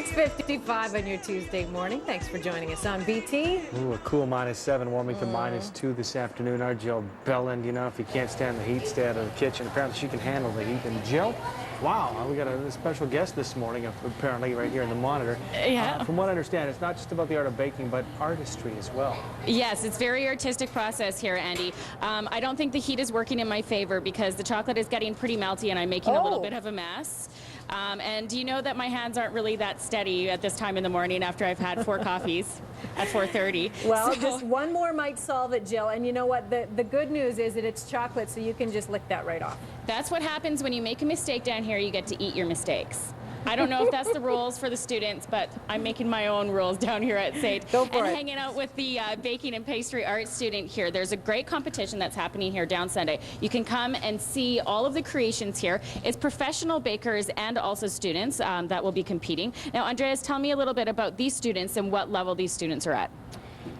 6:55 on your Tuesday morning. Thanks for joining us on BT. Ooh, a cool -7, warming to -2 this afternoon. Our Jill Belland, you know, if you can't stand the heat, stay out of the kitchen. Apparently she can handle the heat. And Jill, wow, we got a special guest this morning, apparently right here in the monitor. Yeah. From what I understand, it's not just about the art of baking, but artistry as well. Yes, it's very artistic process here, Andy. I don't think the heat is working in my favor because the chocolate is getting pretty melty and I'm making a little bit of a mess. And you know that my hands aren't really that steady at this time in the morning after I've had 4 coffees at 4:30. Well, just one more might solve it, Jill. And you know what? The good news is that it's chocolate, so you can just lick that right off. That's what happens when you make a mistake down here. You get to eat your mistakes. I don't know if that's the rules for the students, but I'm making my own rules down here at SAIT. Go for it. Hanging out with the baking and pastry art student here. There's a great competition that's happening here down Sunday. You can come and see all of the creations here. It's professional bakers and also students that will be competing. Now, Andreas, tell me a little bit about these students and what level these students are at.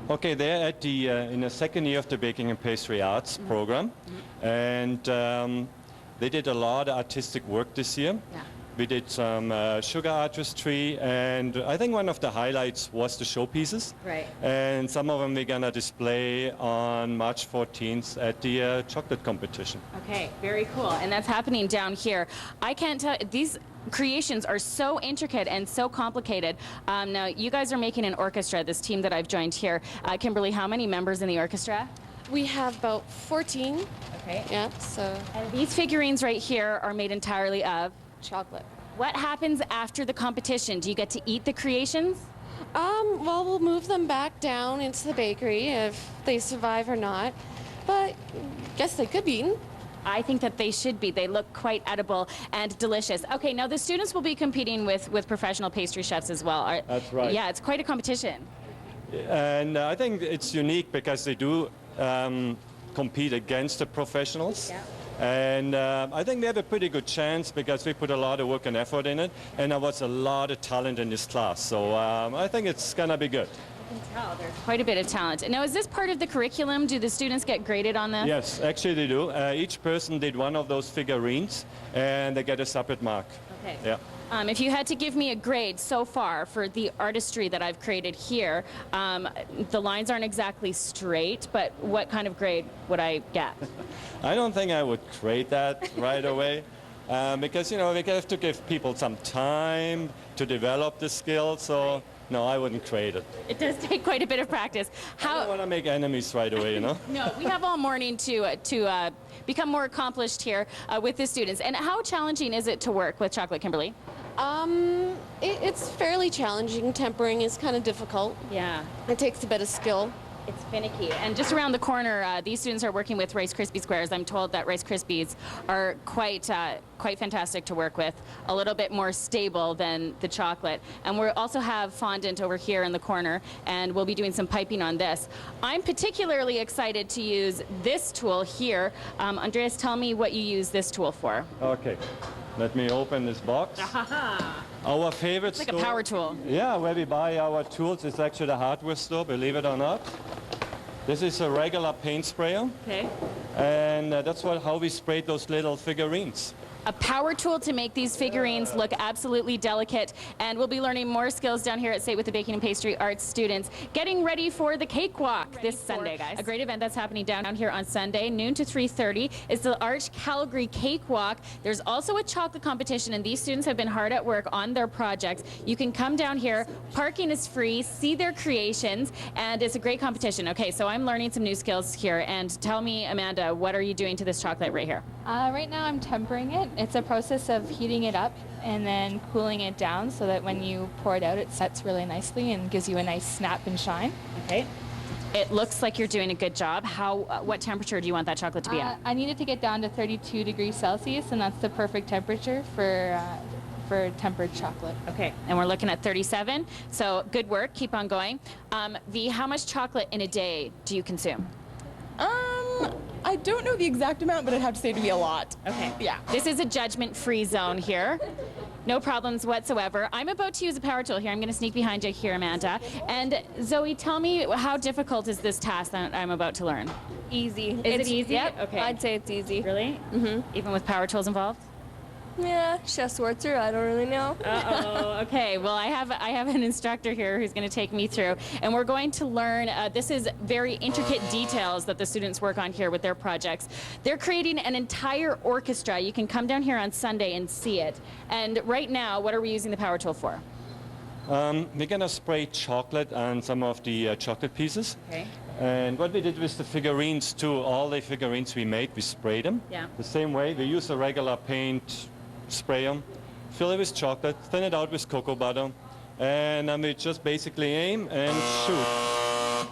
Okay, they're at the in the second year of the Baking and Pastry Arts program, and they did a lot of artistic work this year. Yeah. We did some sugar artistry, and I think one of the highlights was the showpieces. Right. And some of them we're gonna display on March 14th at the chocolate competition. Okay, very cool. And that's happening down here. I can't tell, these creations are so intricate and so complicated. Now, you guys are making an orchestra, this team that I've joined here. Kimberly, how many members in the orchestra? We have about 14. Okay. Yeah, so And these figurines right here are made entirely of? chocolate. What happens after the competition? Do you get to eat the creations? Well, we'll move them back down into the bakery if they survive or not. But guess they could be eaten. I think that they should be. They look quite edible and delicious. Okay, now the students will be competing with professional pastry chefs as well. That's right. Yeah, it's quite a competition. And I think it's unique because they do compete against the professionals. Yeah. And I think they have a pretty good chance because we put a lot of work and effort in it, and there was a lot of talent in this class. So I think it's gonna be good. I can tell there's quite a bit of talent. Now, is this part of the curriculum? Do the students get graded on this? Yes, actually they do. Each person did one of those figurines, and they get a separate mark. Okay. Yeah. If you had to give me a grade so far for the artistry that I've created here, the lines aren't exactly straight, but what kind of grade would I get? I don't think I would grade that right away because, you know, we have to give people some time to develop the skill, so no, I wouldn't grade it. It does take quite a bit of practice. I don't want to make enemies right away, you know? No, we have all morning to become more accomplished here with the students. And how challenging is it to work with chocolate, Kimberly? It's fairly challenging. Tempering is kind of difficult. Yeah. It takes a bit of skill. It's finicky. And just around the corner, these students are working with Rice Krispie squares. I'm told that Rice Krispies are quite fantastic to work with, a little bit more stable than the chocolate. And we also have fondant over here in the corner, and we'll be doing some piping on this. I'm particularly excited to use this tool here. Andreas, tell me what you use this tool for. Okay, let me open this box. Our favorite It's like store. a power tool. Yeah, where we buy our tools is actually the hardware store, believe it or not. This is a regular paint sprayer, Okay. and that's how we sprayed those little figurines. A power tool to make these figurines look absolutely delicate. And we'll be learning more skills down here at SAIT with the Baking and Pastry Arts students. Getting ready for the cakewalk this Sunday, guys. A great event that's happening down here on Sunday, noon to 3:30. It's the L'Arche Calgary Cakewalk. There's also a chocolate competition, and these students have been hard at work on their projects. You can come down here. Parking is free. See their creations, and it's a great competition. Okay, so I'm learning some new skills here. And tell me, Amanda, what are you doing to this chocolate right here? Right now I'm tempering it. It's a process of heating it up and then cooling it down so that when you pour it out, it sets really nicely and gives you a nice snap and shine. Okay. It looks like you're doing a good job. What temperature do you want that chocolate to be at? I need it to get down to 32 degrees Celsius, and that's the perfect temperature for tempered chocolate. Okay, and we're looking at 37. So good work. Keep on going. V, how much chocolate in a day do you consume? I don't know the exact amount, but I'd have to say to be a lot. Okay. Yeah. This is a judgment-free zone here. No problems whatsoever. I'm about to use a power tool here. I'm going to sneak behind you here, Amanda. And Zoe, tell me, how difficult is this task that I'm about to learn? Easy. Is it easy? Yep. Okay. I'd say it's easy. Really? Mm-hmm. Even with power tools involved? Yeah, Chef Schwarzer, I don't really know. Uh-oh. Okay, well, I have an instructor here who's going to take me through, and we're going to learn, this is very intricate details that the students work on here with their projects. They're creating an entire orchestra. You can come down here on Sunday and see it. And right now, what are we using the power tool for? We're going to spray chocolate on some of the chocolate pieces. Okay. And what we did with the figurines too, all the figurines we made, we sprayed them. Yeah. The same way, we use a regular paint, spray them, fill it with chocolate, thin it out with cocoa butter, and then we just basically aim and shoot.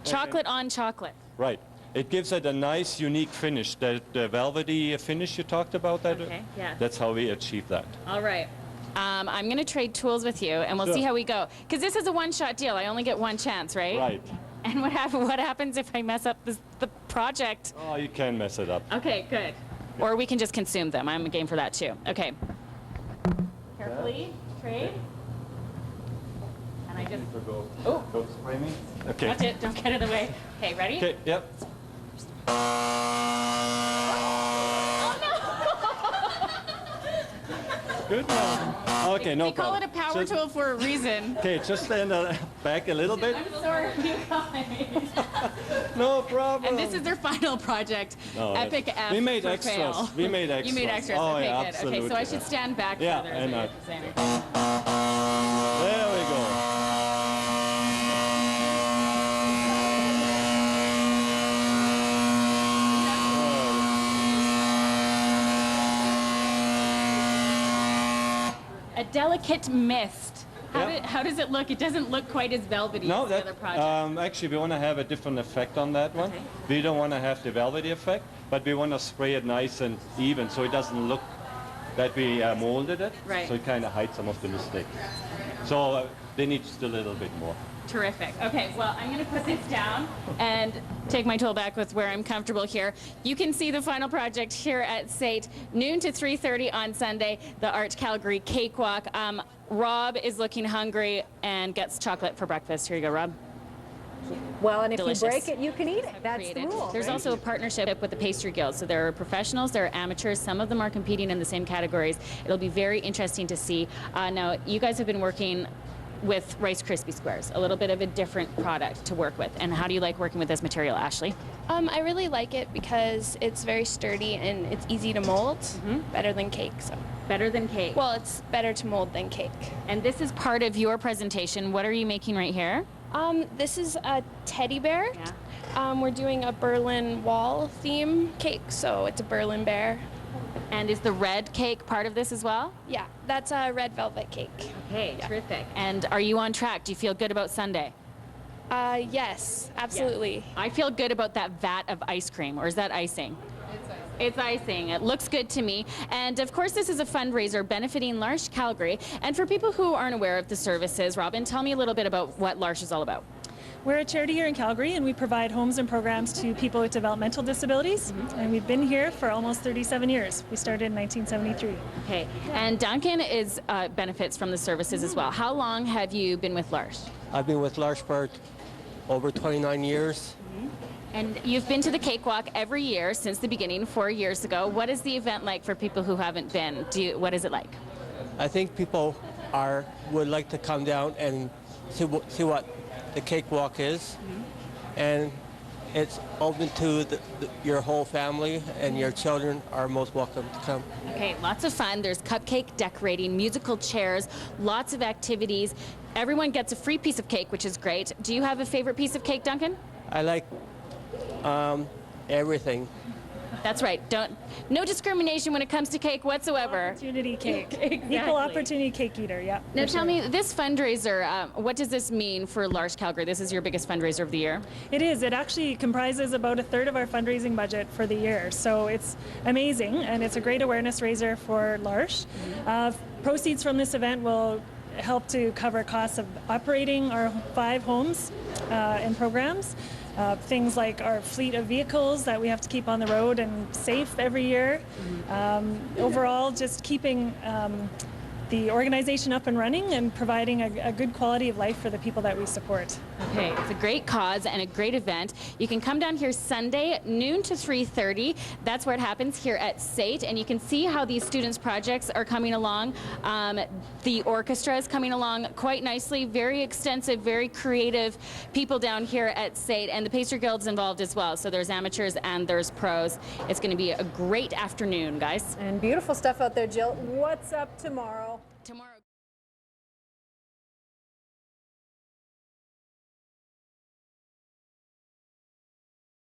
Chocolate on chocolate. Right. It gives it a nice, unique finish. The velvety finish you talked about, that. Okay, yeah. That's how we achieve that. All right. I'm going to trade tools with you, and we'll see how we go. Because this is a one-shot deal. I only get one chance, right? Right. And what happens if I mess up the project? Oh, you can mess it up. Okay, good. Or we can just consume them. I'm a game for that, too. Okay. Carefully, trade. And I just... Go spray me. Okay. Watch it. Don't get in the way. Okay, ready? Okay, yep. Good one. Okay, no we call problem. it a power tool for a reason. Okay, just stand back a little bit. I'm sorry, you guys. No problem. And this is their final project. No, Epic F we made for extras. fail. We made extras. You made extras. Oh, okay, yeah, good. absolutely. Okay, so I should stand back Yeah, further. and is what you're saying. There we go. A delicate mist. Yep. How does it look? It doesn't look quite as velvety No, as the other project. actually we want to have a different effect on that one. Okay. We don't want to have the velvety effect, but we want to spray it nice and even so it doesn't look that we molded it. Right. So it kind of hides some of the mistakes. So they need just a little bit more. Terrific. Okay, well, I'm going to put this down and take my tool back with where I'm comfortable here. You can see the final project here at SAIT, noon to 3:30 on Sunday, the L'Arche Calgary Cakewalk. Rob is looking hungry and gets chocolate for breakfast. Here you go, Rob. Well, and if Delicious. you break it, you can eat it. That's the Created. rule. There's also a partnership with the Pastry Guild. So there are professionals, there are amateurs. Some of them are competing in the same categories. It'll be very interesting to see. Now, you guys have been working with Rice Krispie Squares, a little bit of a different product to work with. And how do you like working with this material, Ashley? I really like it because it's very sturdy and it's easy to mold, better than cake. So, Better than cake. well, it's better to mold than cake. And this is part of your presentation. What are you making right here? This is a teddy bear. Yeah. We're doing a Berlin Wall theme cake, so it's a Berlin bear. And is the red cake part of this as well? Yeah, that's a red velvet cake. Okay, terrific. And are you on track? Do you feel good about Sunday? Yes, absolutely. I feel good about that vat of ice cream, or is that icing? It's icing. It looks good to me. And of course, this is a fundraiser benefiting L'Arche Calgary. And for people who aren't aware of the services, Robin, tell me a little bit about what L'Arche is all about. We're a charity here in Calgary, and we provide homes and programs to people with developmental disabilities. And we've been here for almost 37 years. We started in 1973. Okay. And Duncan is benefits from the services as well. How long have you been with L'Arche? I've been with L'Arche for over 29 years. And you've been to the Cakewalk every year since the beginning, 4 years ago. What is the event like for people who haven't been? What is it like? I think people would like to come down and see what the Cakewalk is. And it's open to your whole family, and your children are most welcome to come. Okay, lots of fun. There's cupcake decorating, musical chairs, lots of activities. Everyone gets a free piece of cake, which is great. Do you have a favorite piece of cake, Duncan? I like everything. That's right. No discrimination when it comes to cake whatsoever. Opportunity cake. Exactly. Equal opportunity cake eater, yeah. Now tell me, this fundraiser, what does this mean for L'Arche Calgary? This is your biggest fundraiser of the year? It is. It actually comprises about a third of our fundraising budget for the year. So it's amazing, and it's a great awareness raiser for L'Arche. Proceeds from this event will help to cover costs of operating our 5 homes and programs. Things like our fleet of vehicles that we have to keep on the road and safe every year. Overall, just keeping the organization up and running and providing a good quality of life for the people that we support. Okay, it's a great cause and a great event. You can come down here Sunday, noon to 3:30. That's where it happens here at SAIT, and you can see how these students' projects are coming along. The orchestra is coming along quite nicely. Very extensive, very creative people down here at SAIT, and the Pastry Guild's involved as well. So there's amateurs and there's pros. It's going to be a great afternoon, guys. And beautiful stuff out there, Jill. What's up tomorrow? Tomorrow.